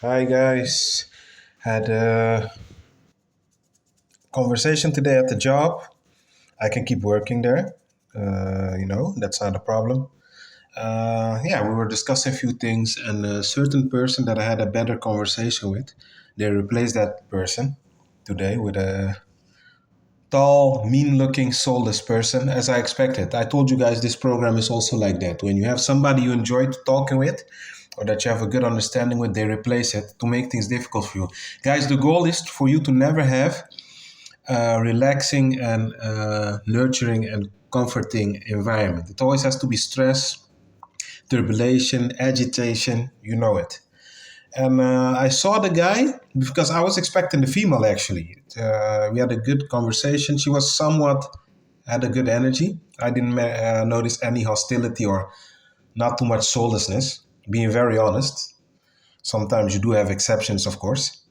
Hi guys. Had a conversation today at the job. I can keep working there. That's not a problem. Yeah, we were discussing a few things, and a certain person that I had a better conversation with, they replaced that person today with a tall, mean-looking, soulless person, as I expected. I told you guys this program is also like that. When you have somebody you enjoyed talking with, or that you have a good understanding with, they replace it to make things difficult for you. Guys, the goal is for you to never have a relaxing and nurturing and comforting environment. It always has to be stress, turbulation, agitation, you know it. And I saw the guy because I was expecting the female actually. We had a good conversation. She was somewhat had a good energy. I didn't notice any hostility or not too much soullessness. Being very honest, sometimes you do have exceptions, of course.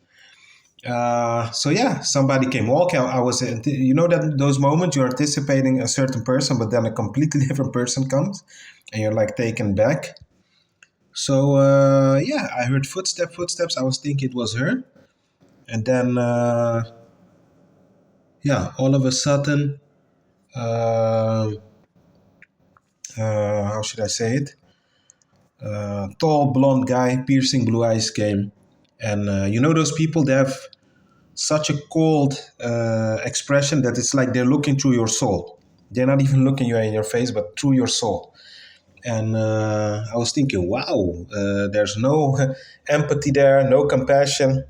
So yeah, somebody came walking. I was, that those moments you're anticipating a certain person, but then a completely different person comes, and you're like taken back. So yeah, I heard footsteps. I was thinking it was her, and then yeah, all of a sudden, uh, how should I say it? Tall blonde guy, piercing blue eyes came, and those people they have such a cold expression that it's like they're looking through your soul. They're not even looking you in your face, but through your soul. And I was thinking, wow, there's no empathy there, no compassion,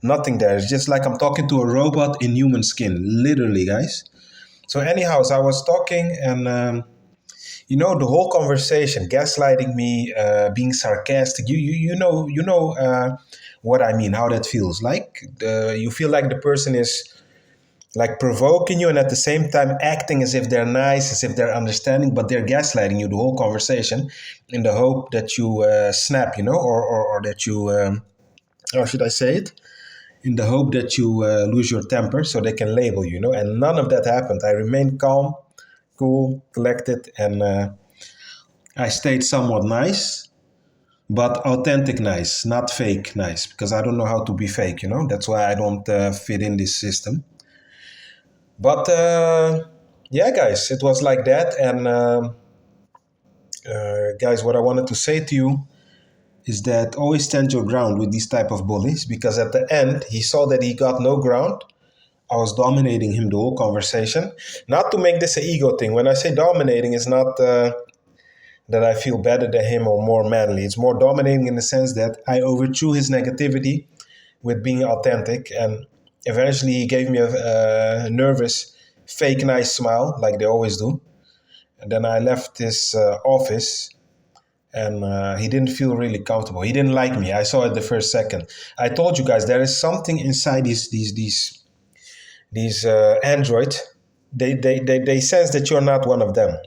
nothing there. It's just like I'm talking to a robot in human skin, literally, guys. So, anyhow, so I was talking, and the whole conversation, gaslighting me, being sarcastic. You know what I mean, how that feels. Like you feel like the person is like provoking you, and at the same time acting as if they're nice, as if they're understanding, but they're gaslighting you the whole conversation, in the hope that you snap, or that you, how should I say it? In the hope that you lose your temper, so they can label you, And none of that happened. I remained calm, cool, collected, and I stayed somewhat nice, but authentic nice, not fake nice, because I don't know how to be fake, That's why I don't fit in this system. But yeah, guys, it was like that. And guys, what I wanted to say to you is that always stand your ground with these type of bullies, because at the end he saw that he got no ground. I was dominating him the whole conversation. Not to make this an ego thing. When I say dominating, it's not that I feel better than him or more manly. It's more dominating in the sense that I overthrew his negativity with being authentic, and eventually he gave me a nervous, fake nice smile, like they always do. And then I left his office, and he didn't feel really comfortable. He didn't like me. I saw it the first second. I told you guys there is something inside these Android. They sense that you're not one of them.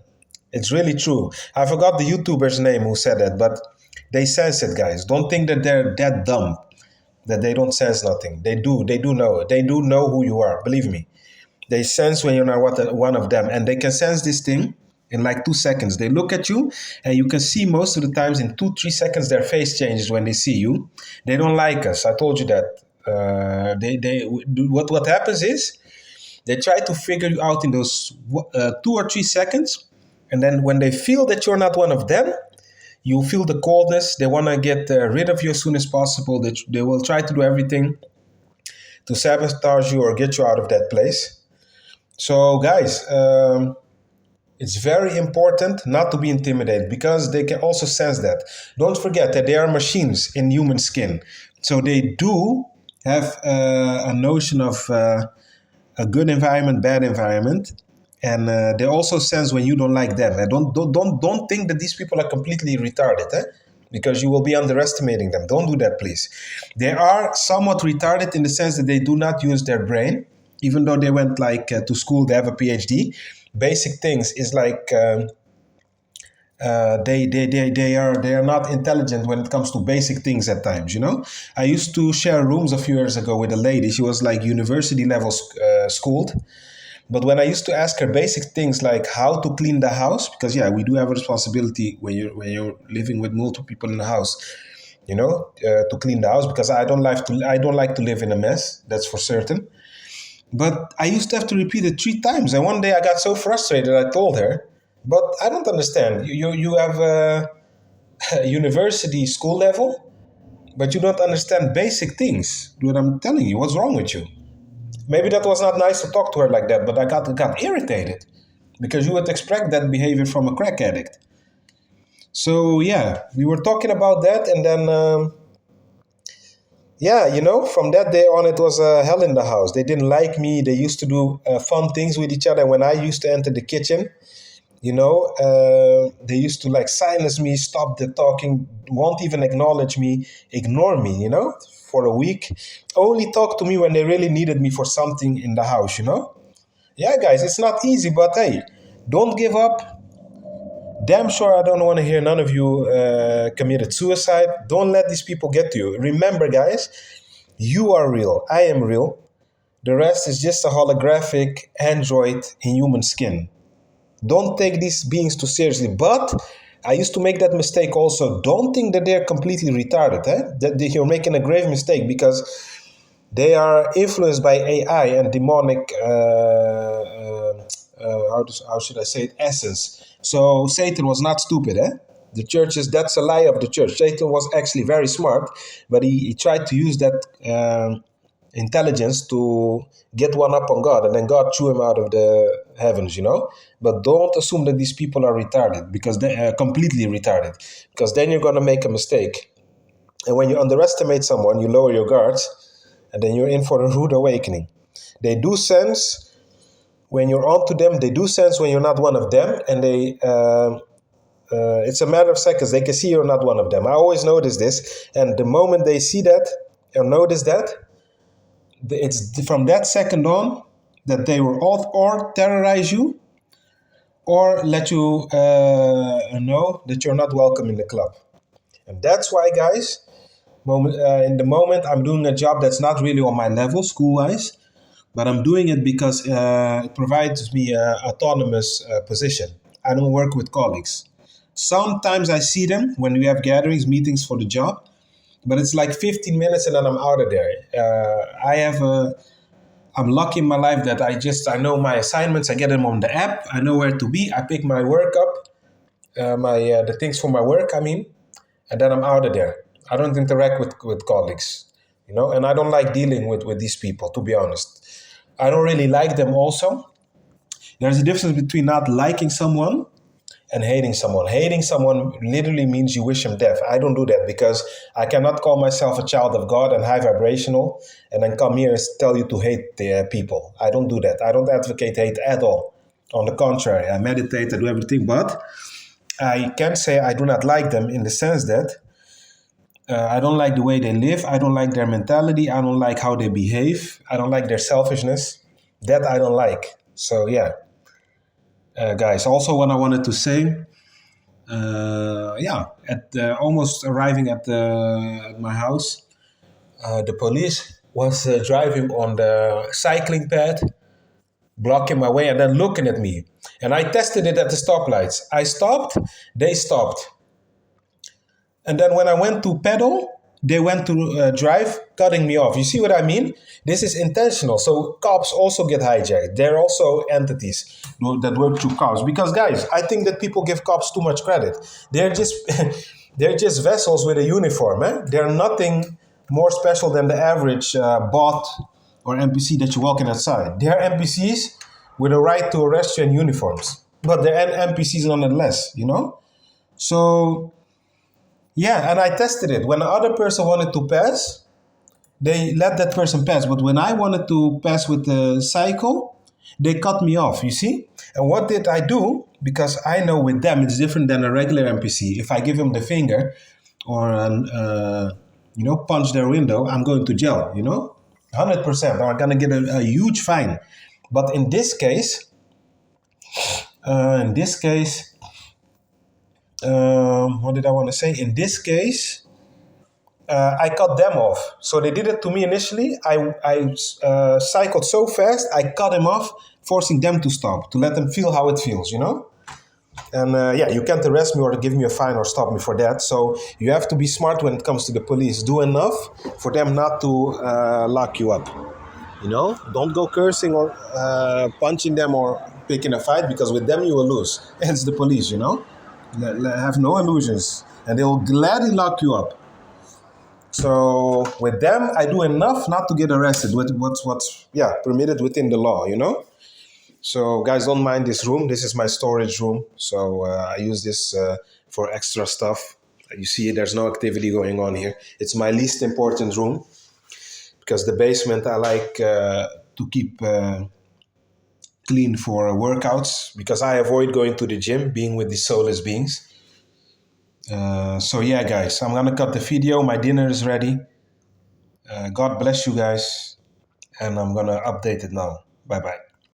It's really true. I forgot the YouTuber's name who said that, but they sense it, guys. Don't think that they're that dumb, that they don't sense nothing. They do. They do know. They do know who you are. Believe me. They sense when you're not one of them, and they can sense this thing in like 2 seconds. They look at you, and you can see most of the times in 2 3 seconds their face changes when they see you. They don't like us. I told you that. What happens is they try to figure you out in those 2 or 3 seconds, and then when they feel that you're not one of them, you feel the coldness. They want to get rid of you as soon as possible. They will try to do everything to sabotage you or get you out of that place. So, guys, it's very important not to be intimidated, because they can also sense that. Don't forget that they are machines in human skin. So they do have a notion of a good environment, bad environment, and they also sense when you don't like them. And don't think that these people are completely retarded, because you will be underestimating them. Don't do that, please. They are somewhat retarded in the sense that they do not use their brain, even though they went like to school. They have a PhD. Basic things is like. They are not intelligent when it comes to basic things at times. I used to share rooms a few years ago with a lady. She was like university level schooled, but when I used to ask her basic things like how to clean the house, because yeah, we do have a responsibility when you're living with multiple people in the house. to clean the house because I don't like to live in a mess. That's for certain. But I used to have to repeat it 3 times, and one day I got so frustrated. I told her, "But I don't understand. You have a university school level, but you don't understand basic things. What I'm telling you, what's wrong with you?" Maybe that was not nice to talk to her like that, but I got irritated because you would expect that behavior from a crack addict. So yeah, we were talking about that, and then yeah, from that day on, it was hell in the house. They didn't like me. They used to do fun things with each other. When I used to enter the kitchen, they used to like silence me, stop the talking, won't even acknowledge me, ignore me, for a week. Only talk to me when they really needed me for something in the house. Yeah, guys, it's not easy, but hey, don't give up. Damn sure I don't want to hear none of you committed suicide. Don't let these people get to you. Remember, guys, you are real. I am real. The rest is just a holographic android in human skin. Don't take these beings too seriously. But I used to make that mistake also. Don't think that they're completely retarded. That you're making a grave mistake because they are influenced by AI and demonic, how should I say it, essence. So Satan was not stupid, eh? The church that's a lie of the church. Satan was actually very smart, but he tried to use that intelligence to get one up on God, and then God threw him out of the heavens. But don't assume that these people are retarded, because they are completely retarded, because then you're going to make a mistake. And when you underestimate someone, you lower your guards, and then you're in for a rude awakening. They do sense when you're onto them. They do sense when you're not one of them, and it's a matter of seconds. They can see you're not one of them. I always notice this, and the moment they see that or notice that, it's from that second on that they will or terrorize you or let you know that you're not welcome in the club. And that's why, guys, in the moment I'm doing a job that's not really on my level school-wise, but I'm doing it because it provides me an autonomous position. I don't work with colleagues. Sometimes I see them when we have gatherings, meetings for the job, but it's like 15 minutes and then I'm out of there. I'm lucky in my life that I know my assignments. I get them on the app. I know where to be. I pick my work up, the things for my work. I mean, and then I'm out of there. I don't interact with colleagues, and I don't like dealing with these people. To be honest, I don't really like them. Also, there's a difference between not liking someone and hating someone. Hating someone literally means you wish him death. I don't do that because I cannot call myself a child of God and high vibrational and then come here and tell you to hate the people. I don't do that. I don't advocate hate at all. On the contrary, I meditate, I do everything, but I can say I do not like them in the sense that I don't like the way they live. I don't like their mentality. I don't like how they behave. I don't like their selfishness. That I don't like. So yeah. Guys, also what I wanted to say, at almost arriving at my house, the police was driving on the cycling path, blocking my way, and then looking at me. And I tested it at the stoplights. I stopped, they stopped. And then when I went to pedal, they went to drive, cutting me off. You see what I mean? This is intentional. So cops also get hijacked. They're also entities that work through cops. Because guys, I think that people give cops too much credit. They're just they're just vessels with a uniform. They're nothing more special than the average bot or NPC that you walk in outside. They're NPCs with a right to arrest you in uniforms. But they're NPCs nonetheless. So yeah, and I tested it. When the other person wanted to pass, they let that person pass. But when I wanted to pass with the cycle, they cut me off, you see? And what did I do? Because I know with them it's different than a regular NPC. If I give them the finger or, punch their window, I'm going to jail, 100%. I'm going to get a huge fine. But in this case, what did I want to say? In this case, I cut them off. So they did it to me initially. I cycled so fast, I cut them off, forcing them to stop, to let them feel how it feels. And yeah, you can't arrest me or give me a fine or stop me for that. So you have to be smart when it comes to the police. Do enough for them not to lock you up. You know, don't go cursing or punching them or picking a fight, because with them you will lose. It's the police, you know. Have no illusions, and they will gladly lock you up. So with them, I do enough not to get arrested. With what's yeah permitted within the law, you know. So guys, don't mind this room. This is my storage room. So I use this for extra stuff. You see, there's no activity going on here. It's my least important room because the basement I like to keep clean for workouts, because I avoid going to the gym, being with the soulless beings. So yeah, guys, I'm gonna cut the video. My dinner is ready. God bless you guys, and I'm gonna update it now. Bye bye.